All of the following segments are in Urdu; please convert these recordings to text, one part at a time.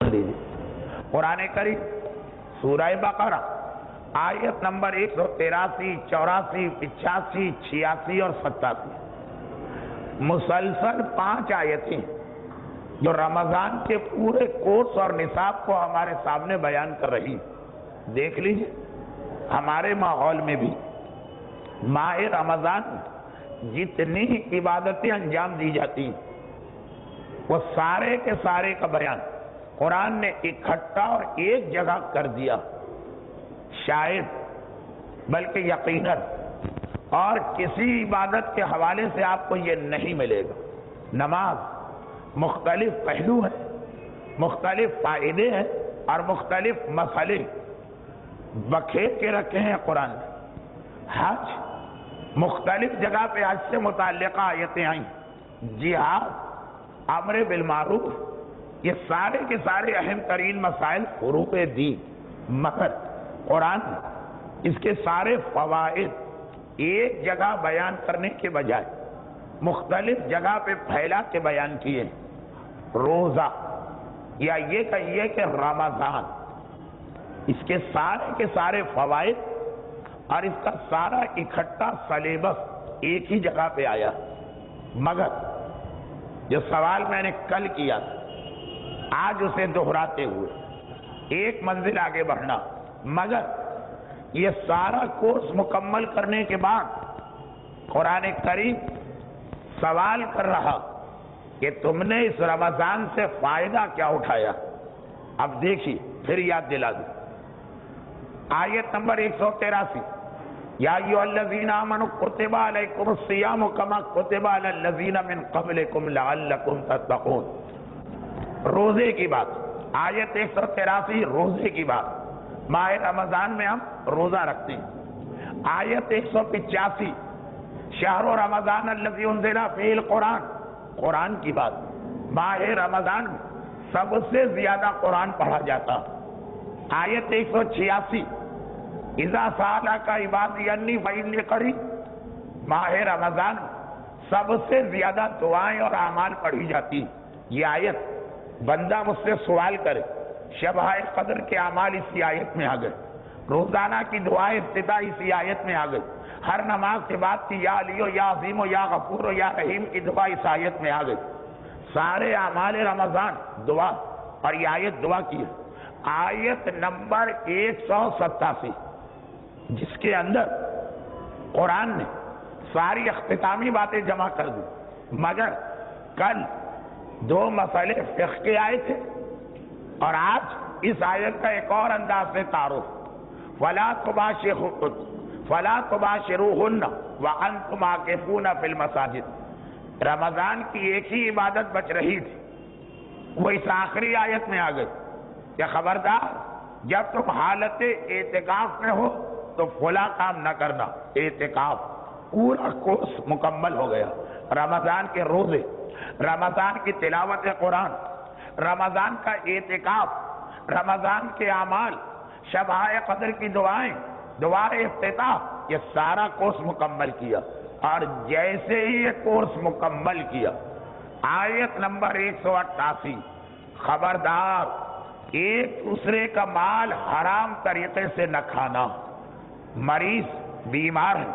لیجیے قرآن کریم سورہ بقرہ آیت نمبر 183 84 85 86 اور 87 مسلسل 5 آیتیں جو رمضان کے پورے کورس اور نصاب کو ہمارے سامنے بیان کر رہی. دیکھ لیجیے ہمارے ماحول میں بھی ماہ رمضان جتنی عبادتیں انجام دی جاتی ہیں وہ سارے کے سارے کا بیان قرآن نے اکٹھا اور ایک جگہ کر دیا. شاید بلکہ یقیناً اور کسی عبادت کے حوالے سے آپ کو یہ نہیں ملے گا. نماز مختلف پہلو ہیں، مختلف فائدے ہیں اور مختلف مسئلے بکھیر کے رکھے ہیں قرآن نے. حج مختلف جگہ پہ حج سے متعلقہ آیتیں آئیں. جہاد، امر بالمعروف، یہ سارے کے سارے اہم ترین مسائل فروع دین. مگر قرآن اس کے سارے فوائد ایک جگہ بیان کرنے کے بجائے مختلف جگہ پہ پھیلا کے بیان کیے. روزہ یا یہ کہیے کہ رمضان، اس کے سارے فوائد اور اس کا سارا اکٹھا سلیبس ایک ہی جگہ پہ آیا. مگر جو سوال میں نے کل کیا تھا آج اسے دہراتے ہوئے ایک منزل آگے بڑھنا. مگر یہ سارا کورس مکمل کرنے کے بعد قرآن کریم سوال کر رہا کہ تم نے اس رمضان سے فائدہ کیا اٹھایا. اب دیکھیے پھر یاد دلا دوں. آیت نمبر 183 یا ایھا الذین آمنوا کتب علیکم الصیام کما کتب علی الذین من قبلکم لعلکم تتقون. روزے کی بات. آیت 183 روزے کی بات. ماہ رمضان میں ہم روزہ رکھتے ہیں. آیت 185 شہر رمضان الذی انزل فیہ القرآن، قرآن کی بات. ماہ رمضان میں سب سے زیادہ قرآن پڑھا جاتا. آیت 186 اذا سألک عبادی انی فإنی قریب. ماہ رمضان میں سب سے زیادہ دعائیں اور اعمال پڑھی جاتی. یہ آیت بندہ مجھ سے سوال کرے شب قدر کے اعمال اسی آیت میں آ گئے. روزانہ کی دعائیں ابتدا اسی آیت میں آ گئی. ہر نماز کے بعد کی یا علیو یا عظیم یا غفور یا رحیم کی دعا اس آیت میں آ گئی. سارے اعمال رمضان دعا اور یہ آیت دعا کی ہے. آیت نمبر 187 جس کے اندر قرآن نے ساری اختتامی باتیں جمع کر دی. مگر کل 2 مسئلے فقہ کے آئے تھے اور آج اس آیت کا ایک اور انداز سے تعارف. فَلَا تُبَاشِرُوهُنَّ وَأَنْتُمْ عَاكِفُونَ فِي الْمَسَاجِدِ. رمضان کی ایک ہی عبادت بچ رہی تھی، وہ اس آخری آیت میں آ گئی کہ خبردار جب تم حالت اعتکاف میں ہو تو فلاں کام نہ کرنا. اعتکاف پورا کورس مکمل ہو گیا. رمضان کے روزے، رمضان کی تلاوت قرآن، رمضان کا اعتکاف، رمضان کے اعمال، شبائے قدر کی دعائیں، دعائے افتتاح، یہ سارا کورس مکمل کیا. اور جیسے ہی یہ کورس مکمل کیا آیت نمبر 188 خبردار ایک دوسرے کا مال حرام طریقے سے نہ کھانا. مریض بیمار ہے،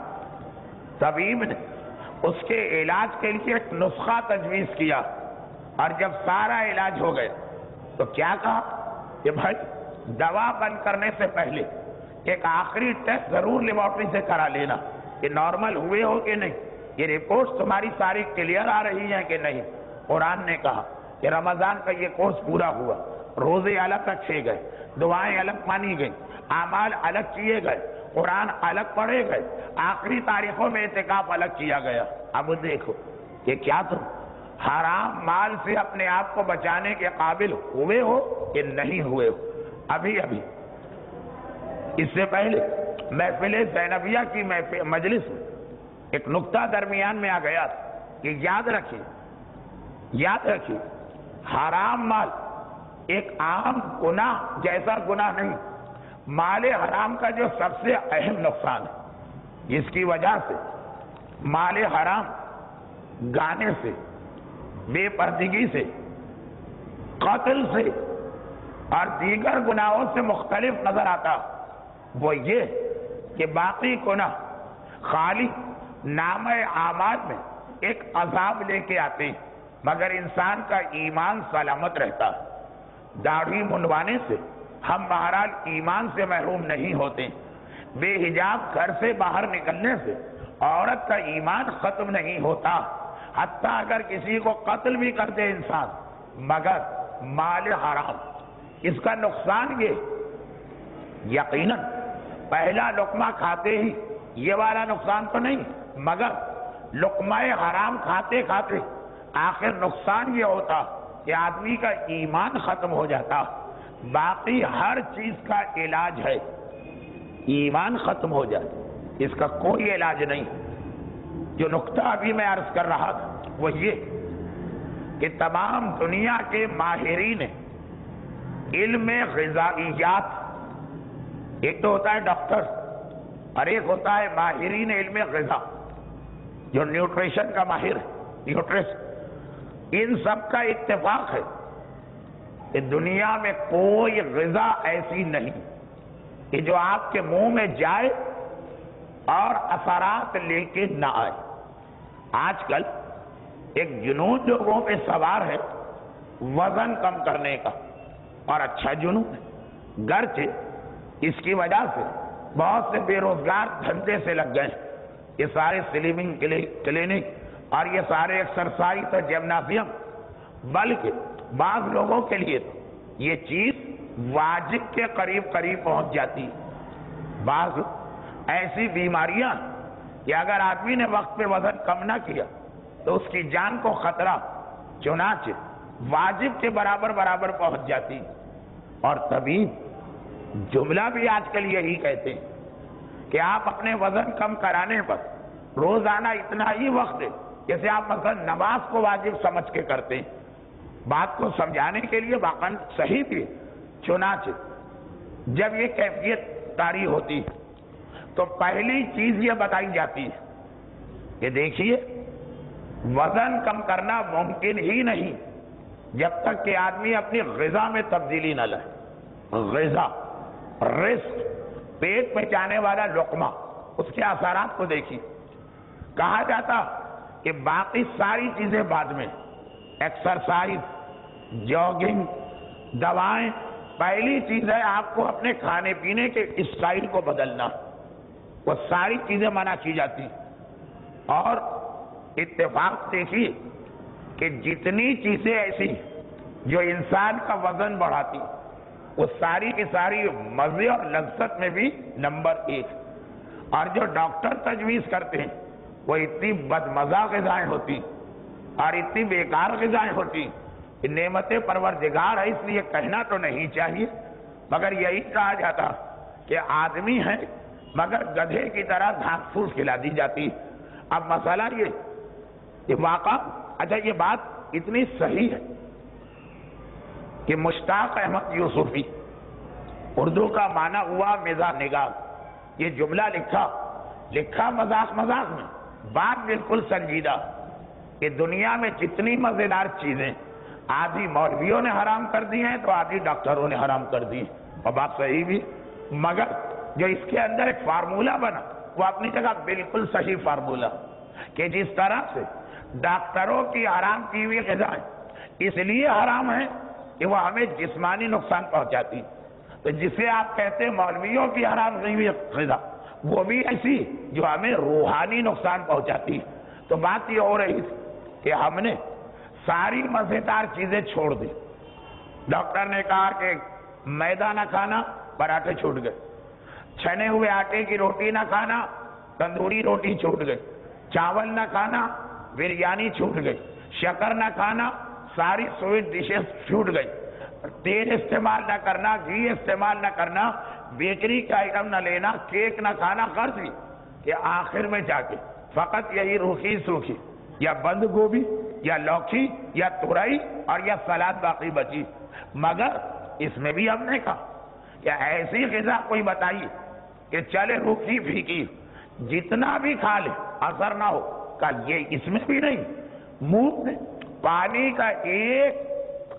طبیب نے اس کے علاج کے لیے ایک نسخہ تجویز کیا اور جب سارا علاج ہو گیا تو کیا کہا کہ بھائی دوا بند کرنے سے پہلے ایک آخری ٹیسٹ ضرور لیبارٹری سے کرا لینا کہ نارمل ہوئے ہو کہ نہیں، یہ رپورٹس تمہاری ساری کلیئر آ رہی ہیں کہ نہیں. قرآن نے کہا کہ رمضان کا یہ کورس پورا ہوا. روزے الگ رکھے گئے، دعائیں الگ مانی گئیں، اعمال الگ کیے گئے، قرآن الگ پڑھے گئے، آخری تاریخوں میں اعتکاف الگ کیا گیا. اب دیکھو کہ کیا تم حرام مال سے اپنے آپ کو بچانے کے قابل ہوئے ہو کہ نہیں ہوئے ہو. ابھی اس سے پہلے محفل زینبیہ کی مجلس میں ایک نقطہ درمیان میں آ گیا کہ یاد رکھیے حرام مال ایک عام گناہ جیسا گناہ نہیں. مال حرام کا جو سب سے اہم نقصان ہے جس کی وجہ سے مال حرام گانے سے، بے پردگی سے، قتل سے اور دیگر گناہوں سے مختلف نظر آتا وہ یہ کہ باقی گناہ خالی نامہ اعمال میں ایک عذاب لے کے آتے ہیں، مگر انسان کا ایمان سلامت رہتا۔ داڑھی منڈوانے سے ہم بہرحال ایمان سے محروم نہیں ہوتے، بے حجاب گھر سے باہر نکلنے سے عورت کا ایمان ختم نہیں ہوتا، حتیٰ اگر کسی کو قتل بھی کر دے انسان، مگر مال حرام، اس کا نقصان یہ یقیناً پہلا لقمہ کھاتے ہی یہ والا نقصان تو نہیں، مگر لقمہ حرام کھاتے کھاتے آخر نقصان یہ ہوتا کہ آدمی کا ایمان ختم ہو جاتا۔ باقی ہر چیز کا علاج ہے، ایمان ختم ہو جائے اس کا کوئی علاج نہیں۔ جو نقطہ ابھی میں عرض کر رہا تھا وہ یہ کہ تمام دنیا کے ماہرین علم غذائیات، ایک تو ہوتا ہے ڈاکٹر اور ایک ہوتا ہے ماہرین علم غذا جو نیوٹریشن کا ماہر ہے، نیوٹریشن، ان سب کا اتفاق ہے کہ دنیا میں کوئی غذا ایسی نہیں کہ جو آپ کے منہ میں جائے اور اثرات لے کے نہ آئے۔ آج کل ایک جنون لوگوں پہ سوار ہے وزن کم کرنے کا، اور اچھا جنون ہے، گرچہ اس کی وجہ سے بہت سے بے روزگار دھندے سے لگ گئے، یہ سارے سلیمنگ کلینک اور یہ سارے ایکسرسائز اور جمنازیم، بلکہ بعض لوگوں کے لیے یہ چیز واجب کے قریب قریب پہنچ جاتی۔ بعض ایسی بیماریاں کہ اگر آدمی نے وقت پہ وزن کم نہ کیا تو اس کی جان کو خطرہ، چنانچہ واجب کے برابر پہنچ جاتی۔ اور طبیب جملہ بھی آج کل یہی کہتے ہیں کہ آپ اپنے وزن کم کرانے پر روزانہ اتنا ہی وقت دیں جیسے آپ مثلا نماز کو واجب سمجھ کے کرتے ہیں۔ بات کو سمجھانے کے لیے واقعاً صحیح بھی ہے، چنانچہ جب یہ کیفیت طاری ہوتی ہے تو پہلی چیز یہ بتائی جاتی ہے کہ دیکھیے وزن کم کرنا ممکن ہی نہیں جب تک کہ آدمی اپنی غذا میں تبدیلی نہ لائے۔ غذا، رزق، پیٹ میں جانے والا لقمہ، اس کے اثرات کو دیکھیے۔ کہا جاتا کہ باقی ساری چیزیں بعد میں، ایکسرسائز، جاگنگ، دوائیں، پہلی چیز ہے آپ کو اپنے کھانے پینے کے اسٹائل کو بدلنا، وہ ساری چیزیں منع کی جاتی۔ اور اتفاق دیکھیے کہ جتنی چیزیں ایسی جو انسان کا وزن بڑھاتی وہ ساری کی ساری مزے اور لذت میں بھی نمبر 1، اور جو ڈاکٹر تجویز کرتے ہیں وہ اتنی بدمزہ غذائیں ہوتی اور اتنی بیکار غذائیں ہوتی کہ نعمت پروردگار ہے اس لیے کہنا تو نہیں چاہیے، مگر یہی کہا جاتا کہ آدمی ہے مگر گدھے کی طرح گھاس پھوس کھلا دی جاتی۔ اب مسئلہ یہ واقعہ، اچھا یہ بات اتنی صحیح ہے کہ مشتاق احمد یوسفی، اردو کا معنی ہوا مزاح نگار، یہ جملہ لکھا مذاق میں، بات بالکل سنجیدہ کہ دنیا میں جتنی مزیدار چیزیں آدھی مولویوں نے حرام کر دی ہیں تو آدھی ڈاکٹروں نے حرام کر دی ہیں، اور بات صحیح بھی، مگر جو اس کے اندر ایک فارمولہ بنا وہ اپنی جگہ بالکل صحیح فارمولہ کہ جس طرح سے ڈاکٹروں کی حرام کی ہوئی غذائیں اس لیے حرام ہیں کہ وہ ہمیں جسمانی نقصان پہنچاتی، تو جسے آپ کہتے ہیں مولویوں کی حرام کی ہوئی غذا وہ بھی ایسی جو ہمیں روحانی نقصان پہنچاتی۔ تو بات یہ ہو رہی تھی کہ ہم نے ساری مزیدار چیزیں چھوڑ دی۔ ڈاکٹر نے کہا کہ میدا نہ کھانا، پراٹھے چھوٹ گئے، چھنے ہوئے آٹے کی روٹی نہ کھانا، تندوری روٹی چھوٹ گئی، چاول نہ کھانا، بریانی چھوٹ گئی، شکر نہ کھانا، ساری سویٹ ڈشز چھوٹ گئی، تیل استعمال نہ کرنا، گھی استعمال نہ کرنا، بیکری کا آئٹم نہ لینا، کیک نہ کھانا، غرض بھی کہ آخر میں جا کے فقط یہی روکھی سوکھی یا بند گوبھی یا لوکی یا تورئی اور یا سلاد باقی بچی۔ مگر اس میں بھی ہم نے کہا کہ ایسی غذا کوئی بتائیے کہ چلے روکھی پھیکی جتنا بھی کھا لے اثر نہ ہو، کہ یہ اس میں بھی نہیں، منہ میں پانی کا ایک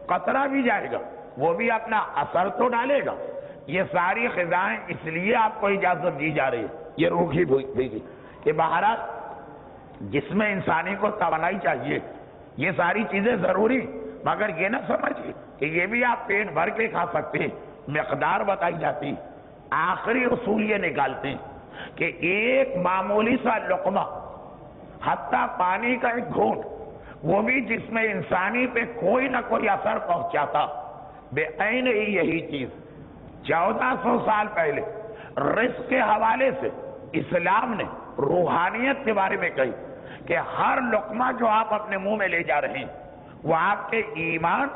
قطرہ بھی جائے گا وہ بھی اپنا اثر تو ڈالے گا. یہ ساری غذائیں اس لیے آپ کو اجازت دی جا رہی ہے، یہ روکھی بھیگی کہ بہرحال جسم انسانی کو توانائی چاہیے، یہ ساری چیزیں ضروری، مگر یہ نہ سمجھیے کہ یہ بھی آپ پیٹ بھر کے کھا سکتے ہیں. مقدار بتائی جاتی، آخری اصول یہ نکالتے ہیں کہ ایک معمولی سا لقمہ، حتیٰ پانی کا ایک گھونٹ، وہ بھی جسم انسانی پہ کوئی نہ کوئی اثر پہنچاتا. بے عین ہی یہی چیز 1400 سال پہلے رزق کے حوالے سے اسلام نے روحانیت کے بارے میں کہی کہ ہر لقمہ جو آپ اپنے منہ میں لے جا رہے ہیں وہ آپ کے ایمان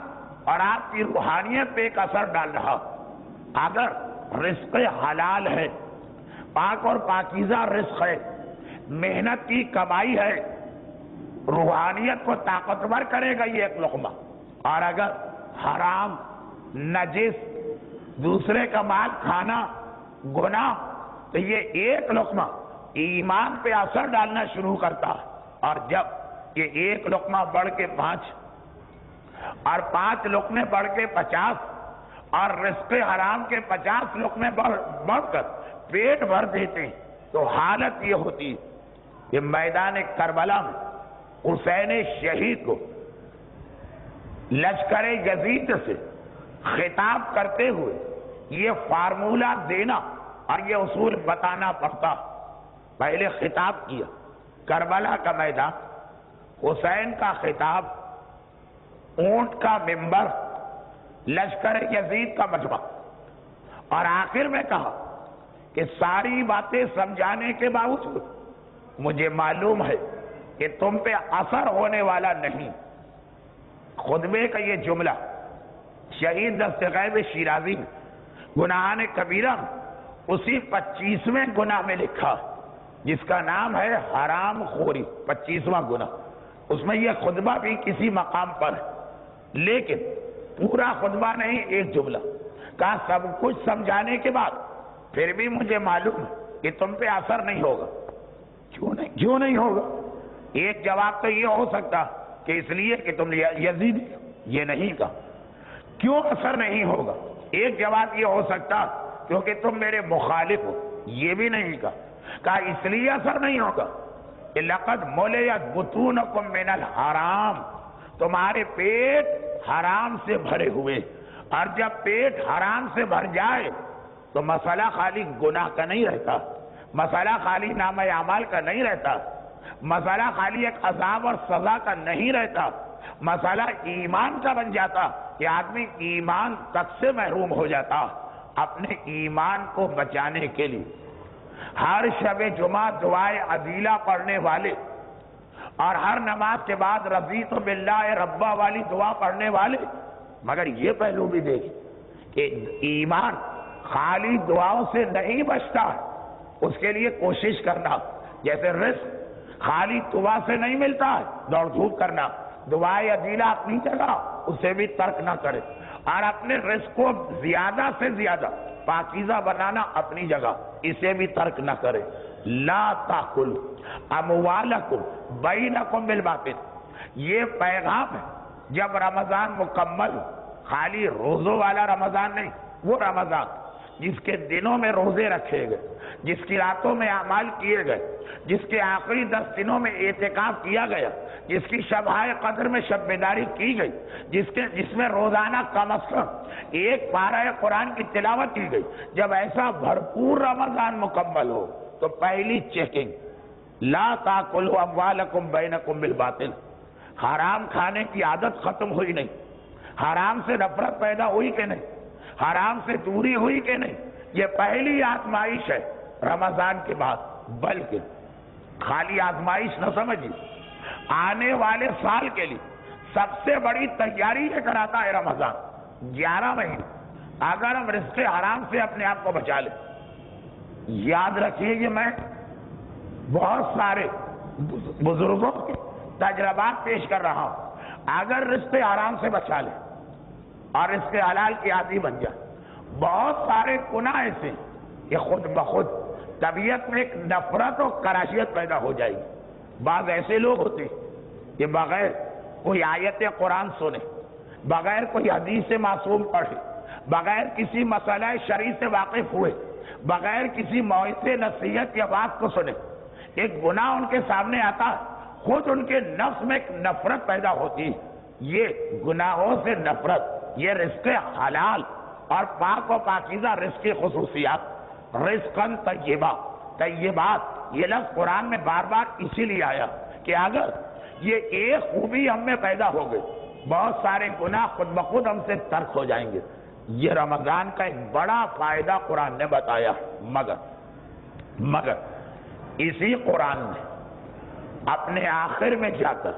اور آپ کی روحانیت پہ ایک اثر ڈال رہا. اگر رزق حلال ہے، پاک اور پاکیزہ رزق ہے، محنت کی کمائی ہے، روحانیت کو طاقتور کرے گا یہ ایک لقمہ. اور اگر حرام، نجس، دوسرے کا مال کھانا گناہ، تو یہ ایک لقمہ ایمان پہ اثر ڈالنا شروع کرتا ہے. اور جب یہ ایک لقمہ بڑھ کے 5 اور 5 لقمے بڑھ کے 50 اور رزق حرام کے 50 لقمے بڑھ کر پیٹ بھر دیتے ہیں، تو حالت یہ ہوتی ہے کہ میدان کربلا میں حسین شہید کو لشکر یزید سے خطاب کرتے ہوئے یہ فارمولہ دینا اور یہ اصول بتانا پڑتا. پہلے خطاب کیا کربلا کا میدان، حسین کا خطاب، اونٹ کا منبر، لشکر یزید کا مجمع، اور آخر میں کہا کہ ساری باتیں سمجھانے کے باوجود مجھے معلوم ہے کہ تم پہ اثر ہونے والا نہیں. خطبے کا یہ جملہ شہید دست غیب شیرازی نے گناہان کبیرہ اسی 25ویں گناہ میں لکھا، جس کا نام ہے حرام خوری، 25واں گناہ. اس میں یہ خطبہ بھی کسی مقام پر ہے، لیکن پورا خطبہ نہیں، ایک جملہ کہا سب کچھ سمجھانے کے بعد پھر بھی مجھے معلوم ہے کہ تم پہ اثر نہیں ہوگا. کیوں نہیں ہوگا؟ ایک جواب تو یہ ہو سکتا کہ اس لیے کہ تم یزیدی، یہ نہیں کہا. کیوں اثر نہیں ہوگا؟ ایک جواب یہ ہو سکتا کیونکہ تم میرے مخالف ہو، یہ بھی نہیں کہا اس لیے اثر نہیں ہوگا کہ لقد ملیت بطونکم من الحرام، تمہارے پیٹ حرام سے بھرے ہوئے، اور جب پیٹ حرام سے بھر جائے تو مسئلہ خالی گناہ کا نہیں رہتا، مسئلہ خالی نامہ اعمال کا نہیں رہتا، مسئلہ خالی ایک عذاب اور سزا کا نہیں رہتا، مسئلہ ایمان کا بن جاتا کہ آدمی ایمان تک سے محروم ہو جاتا. اپنے ایمان کو بچانے کے لیے ہر شب جمعہ دعائے عدیلہ پڑھنے والے اور ہر نماز کے بعد رضیت باللہ ربا والی دعا پڑھنے والے، مگر یہ پہلو بھی دیکھیں کہ ایمان خالی دعاؤں سے نہیں بچتا، اس کے لیے کوشش کرنا. جیسے رزق خالی دعا سے نہیں ملتا ہے، دوڑ دھوپ کرنا، دعائے عدیلہ اپنی جگہ اسے بھی ترک نہ کرے، اور اپنے رزق کو زیادہ سے زیادہ پاکیزہ بنانا اپنی جگہ، اسے بھی ترک نہ کرے. لا تاکل اموالکم بینکم بالباطل، یہ پیغام ہے. جب رمضان مکمل ہو، خالی روزوں والا رمضان نہیں، وہ رمضان جس کے دنوں میں روزے رکھے گئے، جس کی راتوں میں اعمال کیے گئے، جس کے آخری 10 دنوں میں اعتکاف کیا گیا، جس کی شبائے قدر میں شب بیداری کی گئی، جس میں روزانہ کم از کم ایک پارہ قرآن کی تلاوت کی گئی. جب ایسا بھرپور رمضان مکمل ہو تو پہلی چیکنگ، لا تاکلوا اموالکم بینکم بالباطل، حرام کھانے کی عادت ختم ہوئی نہیں، حرام سے نفرت پیدا ہوئی کہ نہیں، حرام سے دوری ہوئی کہ نہیں. یہ پہلی آزمائش ہے رمضان کے بعد. بلکہ خالی آزمائش نہ سمجھیے، آنے والے سال کے لیے سب سے بڑی تیاری یہ کراتا ہے رمضان. 11 مہینے اگر ہم رزق حرام سے اپنے آپ کو بچا لیں، یاد رکھیے یہ میں بہت سارے بزرگوں کے تجربات پیش کر رہا ہوں. اگر رزق حرام سے بچا لیں اور رزق حلال کی عادی بن جائے، بہت سارے گناہ ایسے کہ خود بخود طبیعت میں ایک نفرت و کراہیت پیدا ہو جائے گی. بعض ایسے لوگ ہوتے ہیں کہ بغیر کوئی آیت قرآن سنے، بغیر کوئی حدیث معصوم پڑھے، بغیر کسی مسئلہ شرعی سے واقف ہوئے، بغیر کسی موعظے نصیحت یا بات کو سنے ایک گناہ ان کے سامنے آتا، خود ان کے نفس میں ایک نفرت پیدا ہوتی ہے۔ یہ گناہوں سے نفرت، یہ رزق حلال اور پاک و پاکیزہ رزق کی خصوصیات، رزقاً طیبہ، طیبات، یہ لفظ قرآن میں بار بار اسی لیے آیا کہ اگر یہ ایک خوبی ہم میں پیدا ہو گئی، بہت سارے گناہ خود بخود ہم سے ترک ہو جائیں گے۔ یہ رمضان کا ایک بڑا فائدہ قرآن نے بتایا، مگر اسی قرآن نے اپنے آخر میں جا کر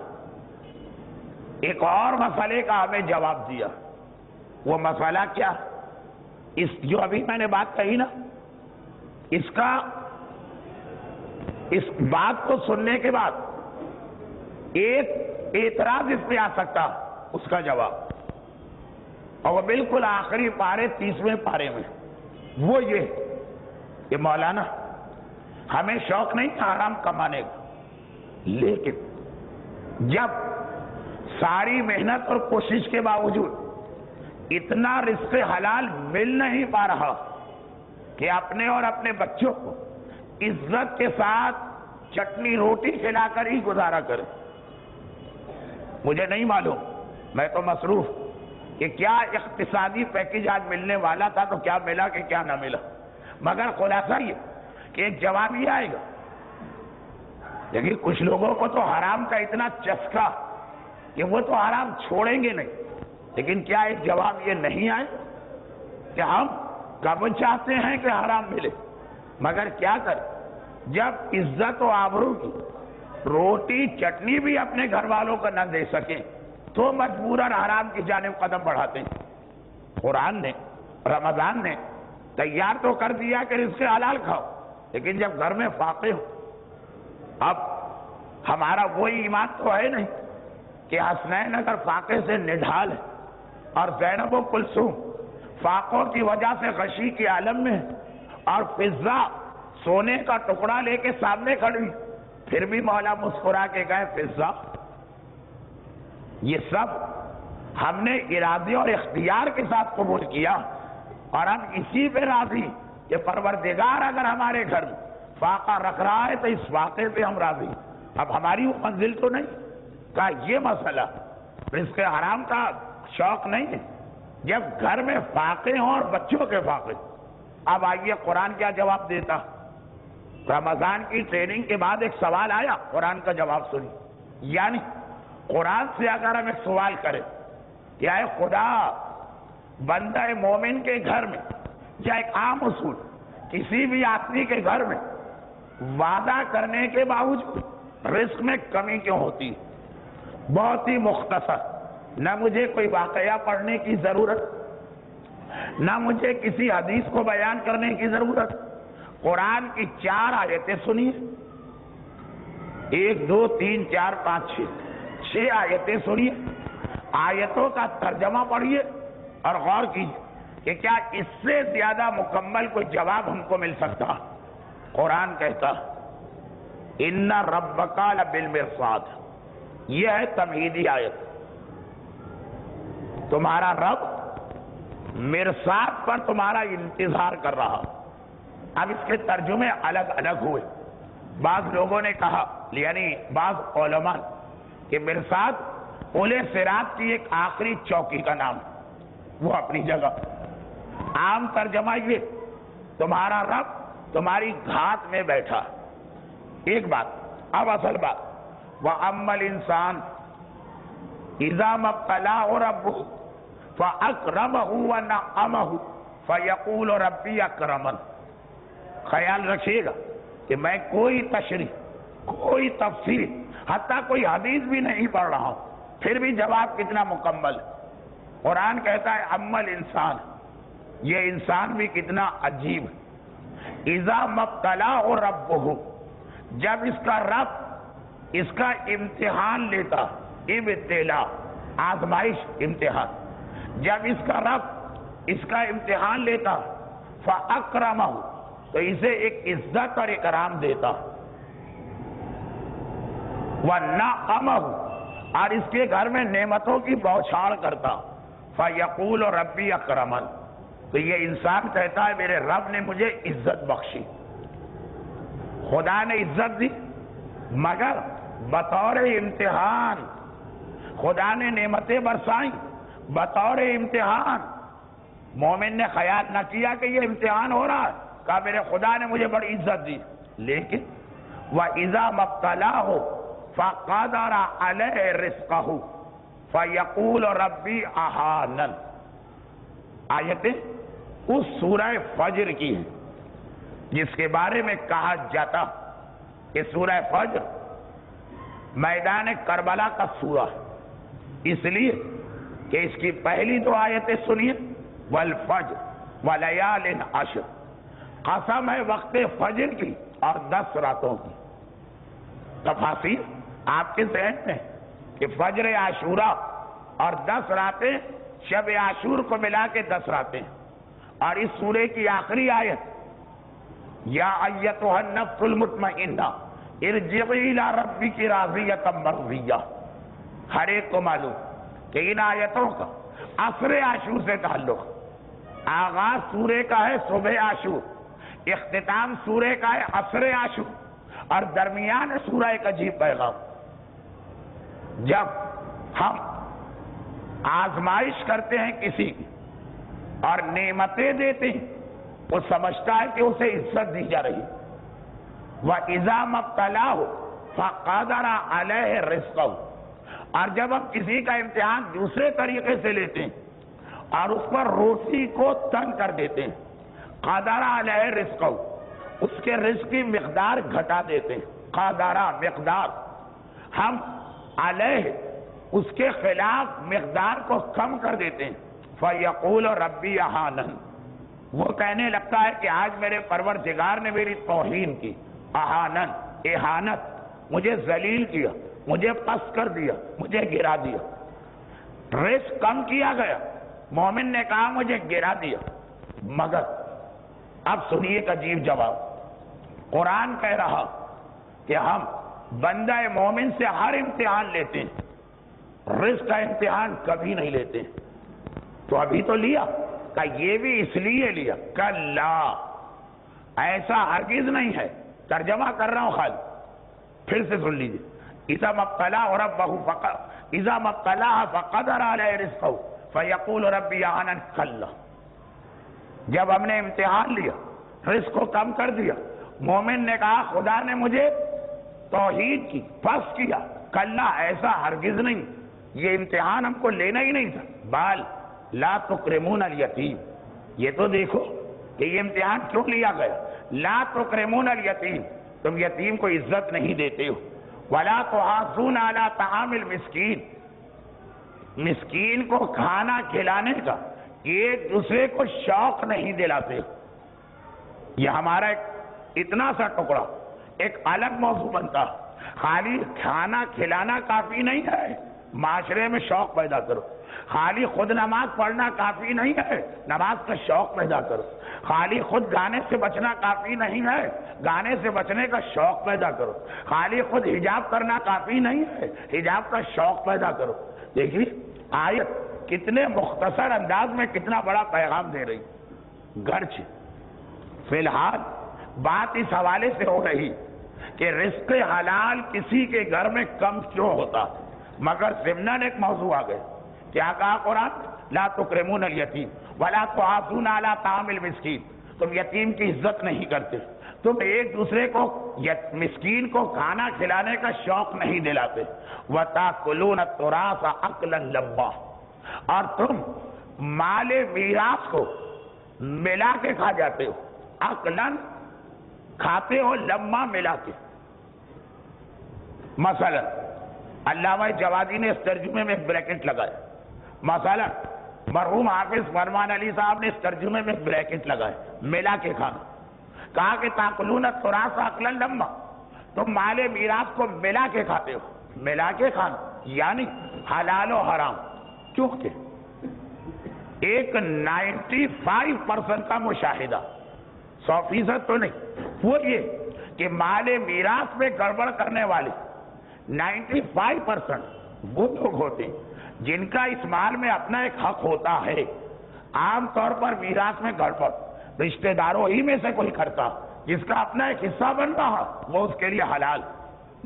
ایک اور مسئلے کا ہمیں جواب دیا۔ وہ مسئلہ کیا؟ جو ابھی میں نے بات کہی نا، اس بات کو سننے کے بعد ایک اعتراض اس پہ آ سکتا، اس کا جواب، اور وہ بالکل آخری پارے 30ویں پارے میں، وہ یہ کہ مولانا ہمیں شوق نہیں تھا حرام کمانے کا، لیکن جب ساری محنت اور کوشش کے باوجود اتنا رزق حلال مل نہیں پا رہا کہ اپنے اور اپنے بچوں کو عزت کے ساتھ چٹنی روٹی کھلا کر ہی گزارا کرے۔ مجھے نہیں معلوم، میں تو مصروف کہ کیا اقتصادی پیکیج آج ملنے والا تھا تو کیا ملا کہ کیا نہ ملا، مگر خلاصہ یہ کہ ایک جواب یہ آئے گا۔ لیکن کچھ لوگوں کو تو حرام کا اتنا چسکا کہ وہ تو حرام چھوڑیں گے نہیں، لیکن کیا ایک جواب یہ نہیں آئے کہ ہم کب چاہتے ہیں کہ حرام ملے، مگر کیا کریں جب عزت و آبرو کی روٹی چٹنی بھی اپنے گھر والوں کو نہ دے سکیں تو مجبوراً حرام کی جانب قدم بڑھاتے ہیں۔ قرآن نے، رمضان نے تیار تو کر دیا کہ رزق حلال کھاؤ، لیکن جب گھر میں فاقے ہو، اب ہمارا وہی ایمان تو ہے نہیں کہ حسنین اگر فاقے سے نڈھال ہے اور زینب و کلثوم فاقوں کی وجہ سے غشی کے عالم میں اور فضہ سونے کا ٹکڑا لے کے سامنے کھڑی، پھر بھی مولا مسکرا کے گئے فضہ۔ یہ سب ہم نے ارادے اور اختیار کے ساتھ قبول کیا، اور ہم اسی پہ راضی کہ پروردگار اگر ہمارے گھر فاقہ رکھ رہا ہے تو اس واقعے پہ ہم راضی۔ اب ہماری وہ منزل تو نہیں کہ یہ مسئلہ رزق حرام کا شوق نہیں ہے جب گھر میں فاقے ہوں اور بچوں کے فاقے۔ اب آئیے قرآن کیا جواب دیتا۔ رمضان کی ٹریننگ کے بعد ایک سوال آیا، قرآن کا جواب سنی۔ یعنی قرآن سے اگر ہم ایک سوال کریں کہ اے خدا، بندہ مومن کے گھر میں یا ایک عام اصول کسی بھی آدمی کے گھر میں وعدہ کرنے کے باوجود رزق میں کمی کیوں ہوتی؟ بہت ہی مختصر، نہ مجھے کوئی واقعہ پڑھنے کی ضرورت، نہ مجھے کسی حدیث کو بیان کرنے کی ضرورت، قرآن کی 4 آیتیں سنیے، 1 2 3 4 5 6 آیتیں سنیے، آیتوں کا ترجمہ پڑھیے اور غور کیجیے کہ کیا اس سے زیادہ مکمل کوئی جواب ہم کو مل سکتا۔ قرآن کہتا ان ربک لبالمرصاد، یہ ہے تمہیدی آیت، تمہارا رب مرصاد پر تمہارا انتظار کر رہا۔ اب اس کے ترجمے الگ الگ ہوئے، بعض لوگوں نے کہا، یعنی بعض علماء، کہ مرصاد پل صراط کی ایک آخری چوکی کا نام، وہ اپنی جگہ۔ عام ترجمہ یہ، تمہارا رب تمہاری گھات میں بیٹھا۔ ایک بات، اب اصل بات، وَأَمَّا الْإِنسَانُ إِذَا مَا ابْتَلَاهُ رَبُّهُ فَأَكْرَمَهُ وَنَعَّمَهُ فَيَقُولُ رَبِّي أَكْرَمَنِ۔ خیال رکھیے گا کہ میں کوئی تشریح، کوئی تفسیر، حتیٰ کوئی حدیث بھی نہیں پڑھ رہا ہوں، پھر بھی جواب کتنا مکمل ہے۔ قرآن کہتا ہے اما الانسان، یہ انسان بھی کتنا عجیب ہے۔ اذا مبتلاہ ربہ، جب اس کا رب اس کا امتحان لیتا، ابتلا آزمائش، امتحان، جب اس کا رب اس کا امتحان لیتا، فاکرمہ، تو اسے ایک عزت اور اکرام دیتا، وَنَعَّمَهُ، اور اس کے گھر میں نعمتوں کی بوچھاڑ کرتا۔ فیقول ربی اکرمن، تو یہ انسان کہتا ہے میرے رب نے مجھے عزت بخشی، خدا نے عزت دی، مگر بطور امتحان خدا نے نعمتیں برسائیں بطور امتحان۔ مومن نے خیال نہ کیا کہ یہ امتحان ہو رہا ہے، کہا میرے خدا نے مجھے بڑی عزت دی، لیکن وَإِذَا مَبْتَلَاهُ فَقَدَرَ عَلَيْهِ رِزْقَهُ فَيَقُولُ رَبِّي أَهَانَنِ۔ آیتیں اس سورہ فجر کی ہیں جس کے بارے میں کہا جاتا کہ سورہ فجر میدان کربلا کا سورہ ہے، اس لیے کہ اس کی پہلی دو آیتیں سنیے، والفجر ولیال عشر، قسم ہے وقت فجر کی اور 10 راتوں کی۔ تفاصیر آپ کے ذہن میں کہ فجر عاشورہ اور 10 راتیں، شب عاشور کو ملا کے 10 راتیں، اور اس سورے کی آخری آیت یا ایتھا النفس المطمئنہ ارجعی الی ربک راضیۃ مرضیہ۔ ہر ایک کو معلوم کہ ان آیتوں کا عصر عاشور سے تعلق، آغاز سورے کا ہے صبح عاشور، اختتام سورے کا ہے عصر عاشور، اور درمیان سورہ کا عجیب پیغام۔ جب ہم آزمائش کرتے ہیں کسی کی اور نعمتیں دیتے ہیں، وہ سمجھتا ہے کہ اسے عزت دی جا رہی۔ وَإِذَا مَبْتَلَاهُ فَقَدَرَ عَلَيْهِ رِزْقَهُ، اور جب ہم کسی کا امتحان دوسرے طریقے سے لیتے ہیں اور اس پر روزی کو تنگ کر دیتے ہیں، قَدَرَ عَلَيْهِ رِزْقَهُ، اس کے رزق کی مقدار گھٹا دیتے ہیں، قَدَرَ مقدار، ہم علیہ اس کے خلاف مقدار کو کم کر دیتے ہیں۔ فَيَقُولُ رَبِّي أَهَانَنِ، وہ کہنے لگتا ہے کہ آج میرے پروردگار نے میری توہین کی، اہانن، اہانت، مجھے ذلیل کیا، مجھے پست کر دیا، مجھے گرا دیا۔ رزق کم کیا گیا، مومن نے کہا مجھے گرا دیا، مگر اب سنیے ایک عجیب جواب۔ قرآن کہہ رہا کہ ہم بندہ مومن سے ہر امتحان لیتے ہیں، رزق کا امتحان کبھی نہیں لیتے، تو ابھی تو لیا، کہ یہ بھی اس لیے لیا، کلا، ایسا ہرگز نہیں ہے۔ ترجمہ کر رہا ہوں خالی، پھر سے سن لیجیے۔ اذا مبتلاه ربه اذا مبتلاه فقدر عليه رزقه فيقول ربي اهانن، کلا، جب ہم نے امتحان لیا، رزق کو کم کر دیا، مومن نے کہا خدا نے مجھے توحید کی، پست کیا، کلا، ایسا ہرگز نہیں، یہ امتحان ہم کو لینا ہی نہیں تھا۔ بال لا تکرمون الیتیم، یہ تو دیکھو کہ یہ امتحان کیوں لیا گیا۔ لا تکرمون الیتیم، تم یتیم کو عزت نہیں دیتے ہو۔ ولا تحاضون علی طعام المسکین، مسکین کو کھانا کھلانے کا ایک دوسرے کو شوق نہیں دلاتے ہو۔ یہ ہمارا ایک اتنا سا ٹکڑا ایک الگ موضوع بنتا، خالی کھانا کھلانا کافی نہیں ہے، معاشرے میں شوق پیدا کرو۔ خالی خود نماز پڑھنا کافی نہیں ہے، نماز کا شوق پیدا کرو۔ خالی خود گانے سے بچنا کافی نہیں ہے، گانے سے بچنے کا شوق پیدا کرو۔ خالی خود حجاب کرنا کافی نہیں ہے، حجاب کا شوق پیدا کرو۔ دیکھیے آیت کتنے مختصر انداز میں کتنا بڑا پیغام دے رہی۔ گرچہ فی الحال بات اس حوالے سے ہو رہی کہ رزق حلال کسی کے گھر میں کم کیوں ہوتا، مگر ضمناً ایک موضوع آ گئے۔ کیا کہا قرآن؟ لا تکرمون الیتیم ولا تحاضون علی طعام المسکین، تم یتیم کی عزت نہیں کرتے، تم ایک دوسرے کو مسکین کو کھانا کھلانے کا شوق نہیں دلاتے۔ وَتَأْكُلُونَ التُّرَاثَ أَكْلًا لَمًّا، اور تم مال میراث کو ملا کے کھا جاتے ہو، عقلاً کھاتے ہو، لمّا ملا کے۔ مثلا علامہ جوادی نے اس ترجمے میں ایک بریکٹ لگایا، مثلا مرحوم حافظ فرمان علی صاحب نے اس ترجمے میں ایک بریکٹ لگایا، ملا کے کھانا۔ کہا کہ تاکلون التراث اکلا لما، تم مال میراث کو ملا کے کھاتے ہو، ملا کے کھانا یعنی حلال و حرام، کیونکہ ایک 95% کا مشاہدہ، 100% تو نہیں، وہ یہ کہ مال میراث میں گڑبڑ کرنے والے 95% وہ لوگ ہوتے جن کا اس مال میں اپنا ایک حق ہوتا ہے. عام طور پر میراث میں گڑبڑ رشتہ داروں ہی میں سے کوئی کرتا جس کا اپنا ایک حصہ بن رہا وہ اس کے لیے حلال,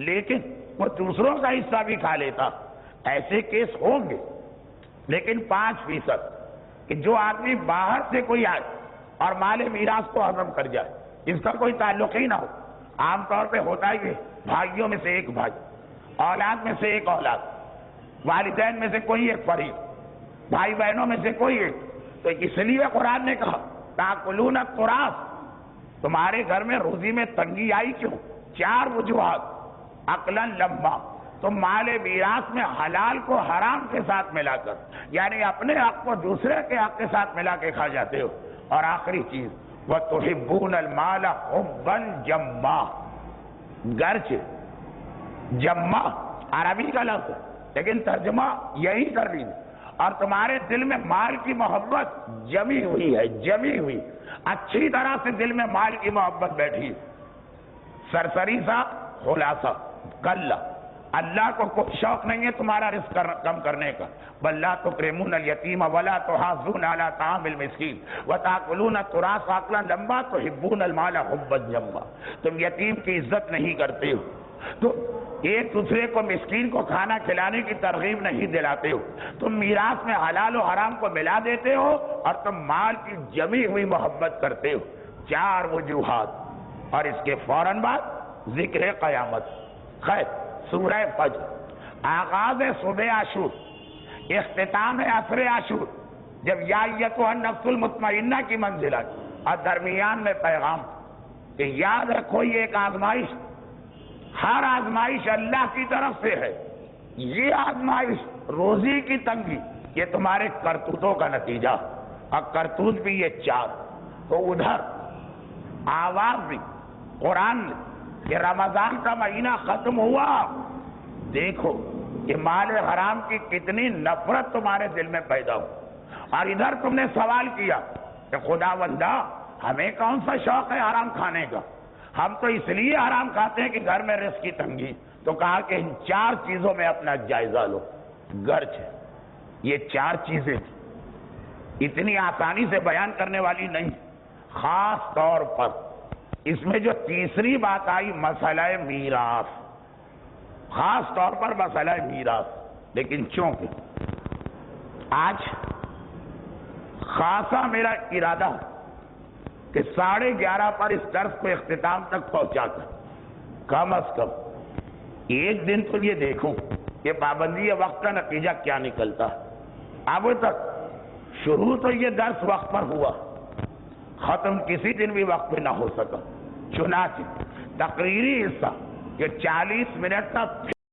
لیکن وہ دوسروں کا حصہ بھی کھا لیتا. ایسے کیس ہوں گے, لیکن 5% کہ جو آدمی باہر سے کوئی آئے اور مال میراث کو ہضم کر جائے, اس کا کوئی تعلق ہی نہ ہو. عام طور پہ ہوتا ہی ہے بھائیوں میں سے ایک بھائی, اولاد میں سے ایک اولاد, والدین میں سے کوئی ایک فریق, بھائی بہنوں میں سے کوئی ایک. تو اس لیے قرآن نے کہا تاکلون التراث, تمہارے گھر میں روزی میں تنگی آئی کیوں؟ 4 وجوہات. عقلاً لمبا, تم مال میراث میں حلال کو حرام کے ساتھ ملا کر, یعنی اپنے حق کو دوسرے کے حق کے ساتھ ملا کے کھا جاتے ہو. اور آخری چیز وَتُحِبُّونَ الْمَالَ حُبًّا جَمًّا, گرچ جمع عربی کا لفظ ہے لیکن ترجمہ یہی کر رہی ہے, اور تمہارے دل میں مال کی محبت جمی ہوئی ہے, جمی ہوئی اچھی طرح سے دل میں مال کی محبت بیٹھی. سرسری سا خلاصہ کلا, اللہ کو کوئی شوق نہیں ہے تمہارا رزق کم کرنے کا. بل لا تکرمون الیتیم ولا تحاضون علی طعام المسکین وتاکلون التراث اکلا لما تحبون المال حبا جما, تم یتیم کی عزت نہیں کرتے ہو, تو ایک دوسرے کو مسکین کو کھانا کھلانے کی ترغیب نہیں دلاتے ہو, تم میراث میں حلال و حرام کو ملا دیتے ہو, اور تم مال کی جمی ہوئی محبت کرتے ہو. 4 وجوہات, اور اس کے فوراً بعد ذکر قیامت. خیر, سورہ فجر, آغاز صبح عاشور, اختتام عصر عاشور, جب یا ایتھا النفس المطمئنہ کی منزل آئی, اور درمیان میں پیغام کہ یاد رکھو یہ ایک آزمائش, ہر آزمائش اللہ کی طرف سے ہے. یہ آزمائش روزی کی تنگی یہ تمہارے کرتوتوں کا نتیجہ, اور کرتوت بھی یہ 4. تو ادھر آواز بھی قرآن نے کہ رمضان کا مہینہ ختم ہوا, دیکھو کہ مال حرام کی کتنی نفرت تمہارے دل میں پیدا ہو. اور ادھر تم نے سوال کیا کہ خداوندہ ہمیں کون سا شوق ہے حرام کھانے کا, ہم تو اس لیے حرام کھاتے ہیں کہ گھر میں رزق کی تنگی. تو کہا کہ ان 4 چیزوں میں اپنا جائزہ لو. گرچ یہ 4 چیزیں اتنی آسانی سے بیان کرنے والی نہیں, خاص طور پر اس میں جو تیسری بات آئی مسئلہ میراث, خاص طور پر مسئلہ میراث. لیکن چونکہ آج خاصا میرا ارادہ کہ 11:30 پر اس درس کو اختتام تک پہنچا کر کم از کم ایک دن تو یہ دیکھوں کہ پابندی وقت کا نتیجہ کیا نکلتا. اب تک شروع تو یہ درس وقت پر ہوا, ختم کسی دن بھی وقت پہ نہ ہو سکا. چنانچہ تقریری حصہ کہ 40 منٹ تک